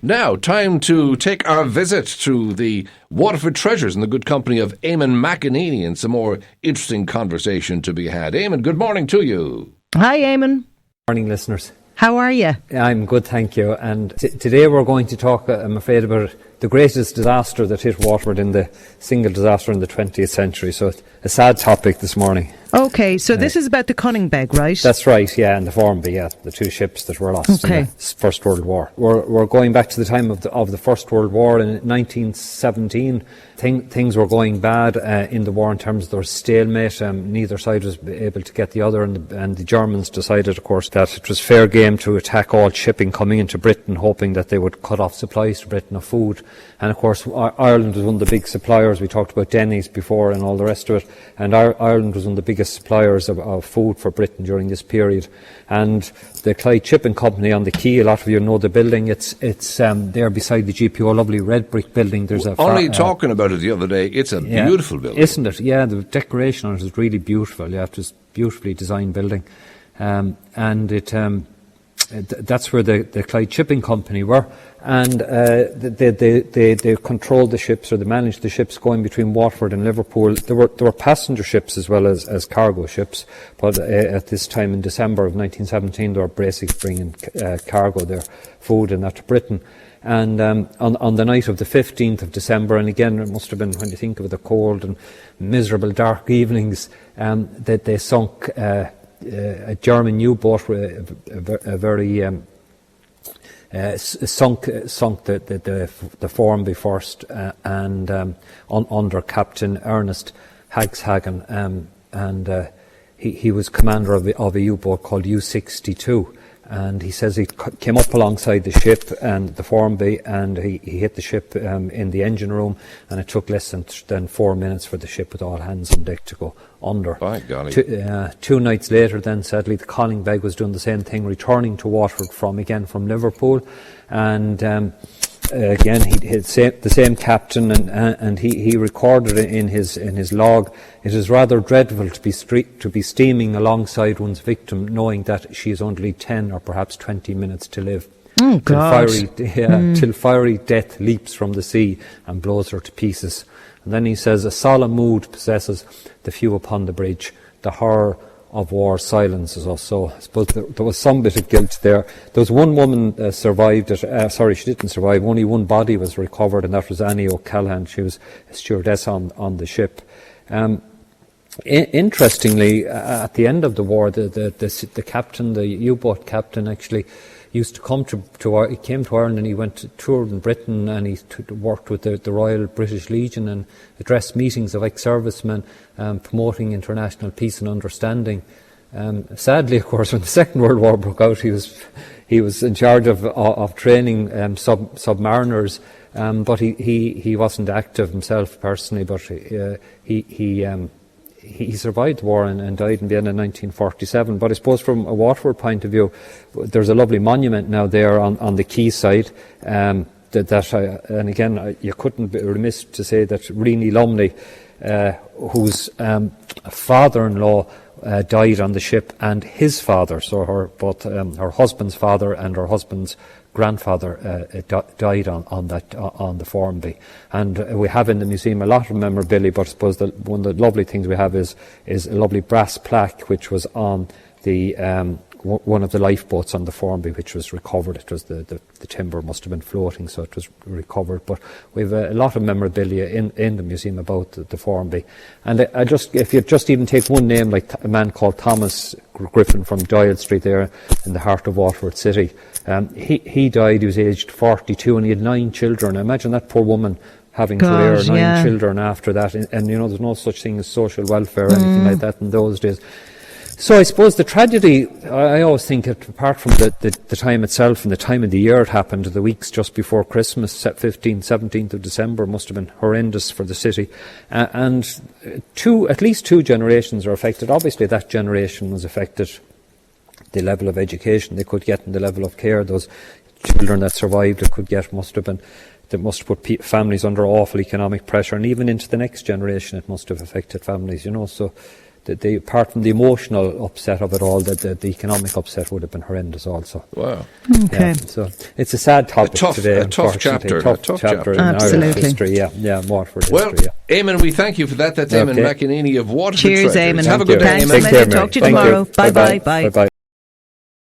Now, time to take our visit to the Waterford treasures in the good company of Eamonn McEneaney and some more interesting conversation to be had. Eamonn, good morning to you. Hi, Eamonn. Morning, listeners. How are you? I'm good, thank you. And today we're going to talk, I'm afraid, about the greatest disaster that hit Waterford in the single disaster in the 20th century. So it's a sad topic this morning. Okay, so this is about the Coningbeg, right? That's right, yeah, and the Formby, yeah, the two ships that were lost in the First World War. We're going back to the time of the First World War in 1917. Things were going bad in the war in terms of there was stalemate. Neither side was able to get the other, and the Germans decided, of course, that it was fair game to attack all shipping coming into Britain, hoping that they would cut off supplies to Britain of food. And of course, Ireland was one of the big suppliers. We talked about Denny's before and all the rest of it. And Ireland was one of the biggest suppliers of food for Britain during this period. And the Clyde Shipping Company on the quay, a lot of you know the building. It's there beside the GPO, a lovely red brick building. There's Ollie talking about it the other day. It's a beautiful building, isn't it? Yeah, the decoration on it is really beautiful. Yeah, it's a beautifully designed building, and it. That's where the Clyde Shipping Company were, and they controlled the ships, or they managed the ships going between Waterford and Liverpool. There were passenger ships as well as cargo ships, but at this time in December of 1917 they were basically bringing cargo, their food and that, to Britain. And on the night of the 15th of December, and again it must have been, when you think of the cold and miserable dark evenings, that they sunk a German U-boat, sunk the Formby first, and under Captain Ernst Hashegen, and he was commander of a U-boat called U-62. And he says he came up alongside the ship and the Formby, and he hit the ship in the engine room, and it took less than 4 minutes for the ship with all hands on deck to go under. By golly. 2 nights later, then sadly, the Coningbeg was doing the same thing, returning to Waterford from Liverpool, and again he had the same captain, and he recorded in his log, "It is rather dreadful to be steaming alongside one's victim, knowing that she has only 10 or perhaps 20 minutes to live. Oh, God. Till fiery death leaps from the sea and blows her to pieces." And then he says, "A solemn mood possesses the few upon the bridge. The horror of war silences us." So I suppose there was some bit of guilt there. There was one woman survived it. She didn't survive. Only one body was recovered, and that was Annie O'Callaghan. She was a stewardess on the ship. Interestingly, at the end of the war, the captain, the U-boat captain, actually used to come he came to Ireland, and he went to tour in Britain, and he worked with the Royal British Legion and addressed meetings of ex-servicemen, promoting international peace and understanding. Sadly, of course, when the Second World War broke out, he was in charge of training submariners, but he wasn't active himself personally, but he survived the war and died in Vienna in 1947. But I suppose from a Waterford point of view, there's a lovely monument now there on the quay side. And again, you couldn't be remiss to say that Renée Lumley, whose father-in-law died on the ship, and his father, so both her husband's father and her husband's grandfather died on the Formby. And we have in the museum a lot of memorabilia, but I suppose one of the lovely things we have is a lovely brass plaque which was on the one of the lifeboats on the Formby, which was recovered. It was the timber must have been floating, so it was recovered. But we have a lot of memorabilia in the museum about the Formby. And if you just even take one name, like a man called Thomas Griffin from Doyle Street there in the heart of Waterford City, he died. He was aged 42, and he had 9 children. Imagine that poor woman having to rear 9 children after that. And there's no such thing as social welfare or anything like that in those days. So I suppose the tragedy, I always think, that apart from the time itself and the time of the year it happened, the weeks just before Christmas, 15th, 17th of December, must have been horrendous for the city. And at least 2 generations are affected. Obviously that generation was affected, the level of education they could get and the level of care those children that survived it could get must have put families under awful economic pressure, and even into the next generation it must have affected families, So apart from the emotional upset of it all, the economic upset would have been horrendous also. Wow. Okay. So it's a sad topic today. A tough chapter. Tough chapter in Absolutely. Irish history. Yeah, Waterford Well, history. Yeah. Eamon, we thank you for that. That's Eamon McEneaney of Waterford Cheers, Treasures. Eamon. Have a good day, Thanks, Eamon. Talk to you tomorrow. Bye-bye. Bye. Bye-bye.